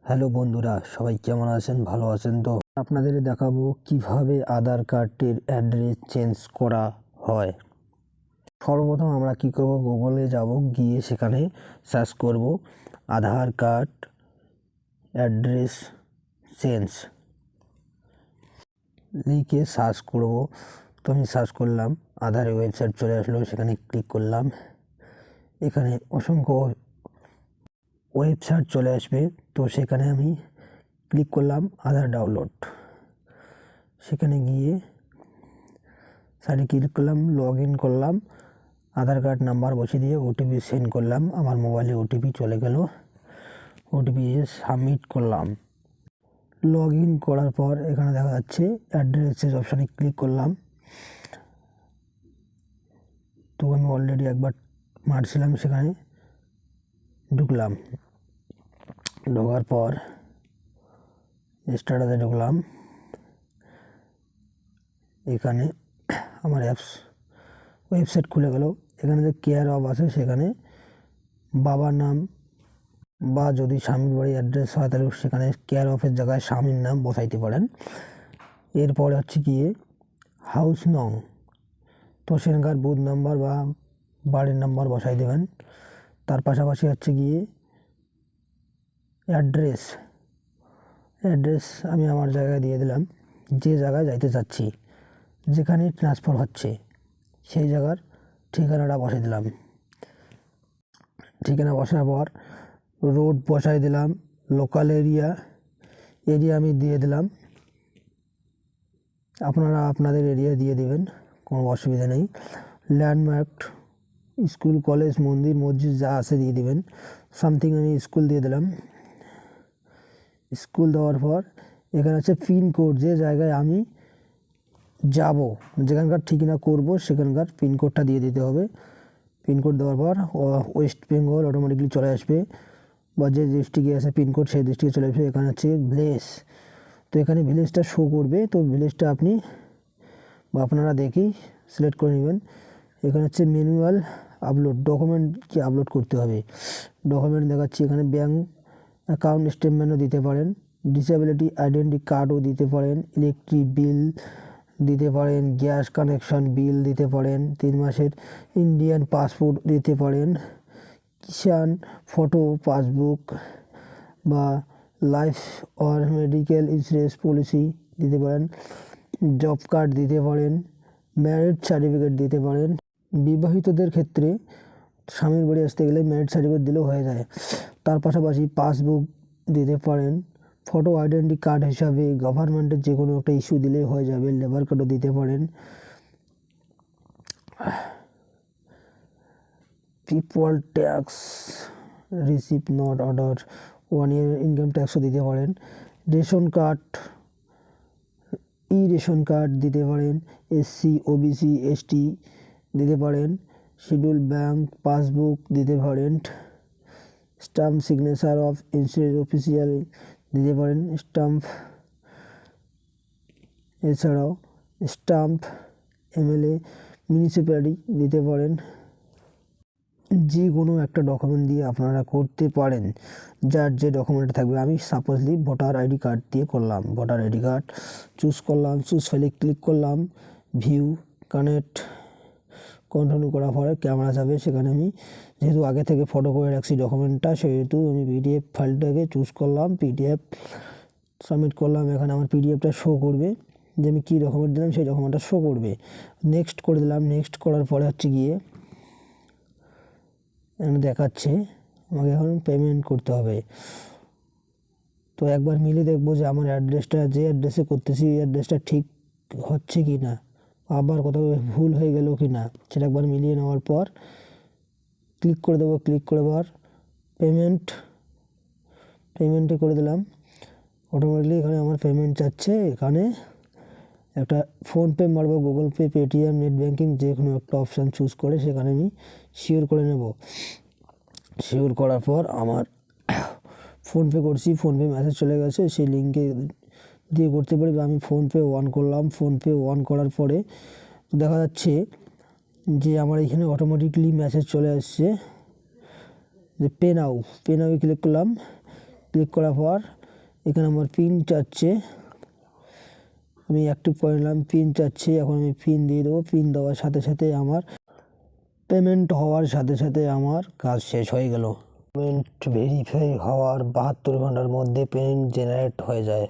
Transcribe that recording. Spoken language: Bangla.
হ্যালো বন্ধুরা, সবাই কেমন আছেন? ভালো আছেন তো? আপনাদের দেখাবো কিভাবে আধার কার্ডের অ্যাড্রেস চেঞ্জ করা হয়। সর্বপ্রথম আমরা কি করব, গুগলে যাব, গিয়ে সেখানে সার্চ করব আধার কার্ড অ্যাড্রেস চেঞ্জ লিখে সার্চ করব। তো আমি সার্চ করলাম, আধারের ওয়েবসাইট চলে আসলো, সেখানে ক্লিক করলাম। এখানে অসংখ্য ওয়েবসাইট চলে আসবে, তো সেখানে আমি ক্লিক করলাম আধার ডাউনলোড। সেখানে গিয়ে সাইডে ক্লিক করলাম, লগ ইন করলাম, আধার কার্ড নাম্বার বসিয়ে দিয়ে ওটিপি সেন্ড করলাম। আমার মোবাইলে ওটিপি চলে গেল, ওটিপি সাবমিট করলাম। লগ ইন করার পর এখানে দেখা যাচ্ছে অ্যাড্রেস চেঞ্জ অপশানে ক্লিক করলাম। তো আমি অলরেডি একবার মারছিলাম, সেখানে ঢুকলাম। ঢোকার পর স্টার্টারে ঢুকলাম। এখানে আমার ওয়েবসাইট খুলে গেল। এখানে যে কেয়ার অফ আছে, সেখানে বাবার নাম বা যদি স্বামীর বাড়ি অ্যাড্রেস হয় তাহলে সেখানে কেয়ার অফের জায়গায় স্বামীর নাম বসাইতে পারেন। এরপরে হচ্ছে গিয়ে হাউস নং, তো সেখানকার বুথ নাম্বার বা বাড়ির নাম্বার বসাই দেবেন। তার পাশাপাশি হচ্ছে গিয়ে অ্যাড্রেস আমি আমার জায়গায় দিয়ে দিলাম, যে জায়গায় যাইতে চাচ্ছি, যেখানে ট্রান্সফার হচ্ছে সেই জায়গার ঠিকানাটা বসাই দিলাম। ঠিকানা বসার পর রোড বসাই দিলাম, লোকাল এরিয়া আমি দিয়ে দিলাম। আপনারা আপনাদের এরিয়া দিয়ে দিবেন, কোনো অসুবিধা নেই। ল্যান্ডমার্ক, স্কুল, কলেজ, মন্দির, মসজিদ যা আছে দিয়ে দিবেন। সামথিং আমি স্কুল দিয়ে দিলাম। স্কুল দেওয়ার পর এখানে হচ্ছে পিনকোড, যে জায়গায় আমি যাব, যেখানকার ঠিকানা করব সেখানকার পিনকোডটা দিয়ে দিতে হবে। পিনকোড দেওয়ার পর ওয়েস্ট বেঙ্গল অটোমেটিকলি চলে আসবে, বা যে ডিস্ট্রিক্টে আছে পিনকোড সেই ডিস্ট্রিক্টে চলে আসবে। এখানে হচ্ছে ভিলেজ, তো এখানে ভিলেজটা শো করবে, তো ভিলেজটা আপনি বা আপনারা দেখেই সিলেক্ট করে নেবেন। এখানে হচ্ছে ম্যানুয়াল আপলোড, ডকুমেন্ট কি আপলোড করতে হবে, ডকুমেন্ট দেখাচ্ছি। এখানে ব্যাঙ্ক অ্যাকাউন্ট স্টেটমেন্টও দিতে পারেন, ডিসেবিলিটি আইডেন্টি কার্ডও দিতে পারেন, ইলেকট্রিক বিল দিতে পারেন, গ্যাস কানেকশন বিল দিতে পারেন, 3 মাসের ইন্ডিয়ান পাসপোর্ট দিতে পারেন, কিষাণ ফটো পাসবুক বা life or medical insurance policy দিতে পারেন, জব কার্ড দিতে পারেন, ম্যারিড সার্টিফিকেট দিতে পারেন। বিবাহিতদের ক্ষেত্রে স্বামীর বাড়ি আসতে গেলে ম্যারিড সার্টিফিকেট দিলেও হয়ে যায়। তার পাশাপাশি পাসবুক দিতে পারেন। ফটো আইডেন্টি কার্ড হিসাবে গভর্নমেন্টের যে কোনো একটা ইস্যু দিলেই হয়ে যাবে। লেবার কার্ডও দিতে পারেন। People tax receipt not order, 1 year income ট্যাক্সও দিতে পারেন। রেশন কার্ড, রেশন কার্ড দিতে পারেন। এসসি, ওবিসি, এসটি দিতে পারেন। শিডিউল ব্যাংক পাসবুক দিতে পারেন। Stamp signature of insurance official দিতে পারেন। স্টাম্প, এছাড়াও স্টাম্প এমএলএ মিউনিসিপ্যালিটি দিতে পারেন। যে কোনো একটা ডকুমেন্ট দিয়ে আপনারা করতে পারেন, যার যে ডকুমেন্টটা থাকবে। আমি সাপোজলি ভোটার আইডি কার্ড দিয়ে করলাম। ভোটার আইডি কার্ড চুজ করলাম, চুজ ফাইলে ক্লিক করলাম, ভিউ কানেক্ট কন্টিনিউ করার পরে ক্যামেরা যাবে। সেখানে আমি যেহেতু আগে থেকে ফটো করে রাখছি ডকুমেন্টটা, সেহেতু আমি পিডিএফ ফাইলটাকে চুজ করলাম, পিডিএফ সাবমিট করলাম। এখানে আমার পিডিএফটা শো করবে, যে আমি কী ডকুমেন্ট দিলাম সেই ডকুমেন্টটা শো করবে। নেক্সট করে দিলাম। নেক্সট করার পরে হচ্ছে গিয়ে এখানে দেখাচ্ছে আমাকে এখন পেমেন্ট করতে হবে। তো একবার মিলে দেখবো যে আমার অ্যাড্রেসটা, যে অ্যাড্রেসে করতেছি এই অ্যাড্রেসটা ঠিক হচ্ছে কি না, আবার কোথাও ভুল হয়ে গেল কি না, সেটা একবার মিলিয়ে নেওয়ার পর ক্লিক করে দেবো। ক্লিক করে পর পেমেন্টে করে দিলাম। অটোমেটিকলি এখানে আমার পেমেন্ট যাচ্ছে। এখানে একটা ফোনপে মারবো, Google pay, Paytm, net banking, যে কোনো একটা অপশান চুজ করে সেখানে আমি শিওর করে নেব। শিওর করার পর আমার ফোনপে করছি, ফোনপে মেসেজ চলে গেছে, সেই লিঙ্কে দিয়ে করতে পারি। আমি ফোনপে অন করলাম। ফোনপে অন করার পরে দেখা যাচ্ছে যে আমার এখানে অটোমেটিকলি মেসেজ চলে আসছে যে পে নাও। পে নাও ক্লিক করলাম। ক্লিক করার পর এখানে আমার পিন চাচ্ছে, আমি অ্যাক্টিভ করে নিলাম। পিন চাচ্ছে, এখন আমি পিন দিয়ে দেবো। পিন দেওয়ার সাথে সাথে আমার পেমেন্ট হওয়ার সাথে সাথে আমার কাজ শেষ হয়ে গেল। পেমেন্ট ভেরিফাই হওয়ার 72 ঘন্টার মধ্যে পেমেন্ট জেনারেট হয়ে যায়।